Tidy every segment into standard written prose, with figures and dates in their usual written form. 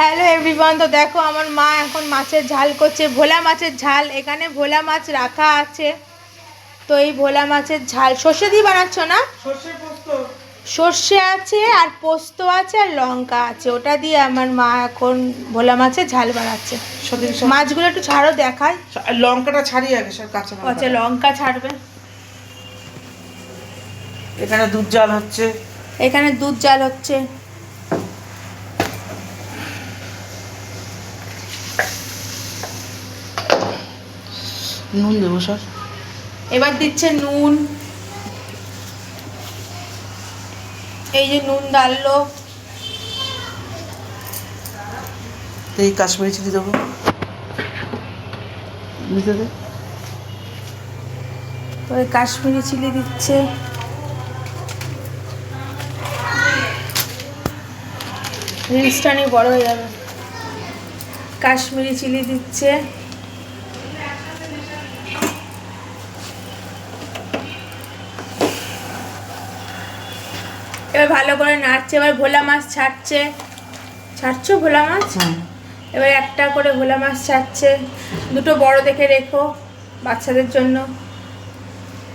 Hello everyone, তো দেখো আমার মা এখন মাছের ঝাল করছে, ভোলা মাছের ঝাল। এখানে ভোলা মাছ রাখা আছে, তো এই ভোলা মাছের ঝাল সর্ষে দিয়ে বানাচ্ছ না? সর্ষে আছে আর পোস্ত আছে আর লঙ্কা আছে, ওটা দিয়ে আমার মা এখন ভোলা মাছের ঝাল বানাচ্ছে। মাছগুলো একটু ছাড়ো দেখাই, লঙ্কাটা ছাড়িয়ে আগে সব কাঁচা লঙ্কা। আচ্ছা লঙ্কা ছাড়বে। এখানে দুধ জাল হচ্ছে, এখানে দুধ জাল হচ্ছে। নুন দেবো স্যার। এবার দিচ্ছে নুন, এই যে নুন ডাললো। এই কাশ্মীরি চিলি দেবো, দিতে দে। ওই কাশ্মীরি চিলি দিচ্ছে, রিলসটা নিয়ে বড় হয়ে যাবে। কাশ্মীরি চিলি দিচ্ছে, এবার ভালো করে নাড়ছে। এবার ভোলা মাছ ছাড়ছো ভোলা মাছ। এবার একটা করে ভোলা মাছ ছাড়ছে, দুটো বড় দেখে রেখো বাচ্চাদের জন্য,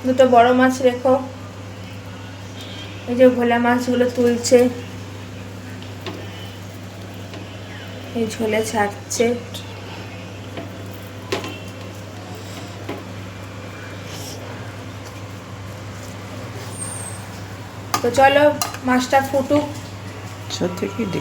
দুটো বড় মাছ রেখো। এই যে ভোলা মাছগুলো তুলছে, এই ঝোলে ছাড়ছে। তো চলো মাছটা ফুটুক। সত্যি কি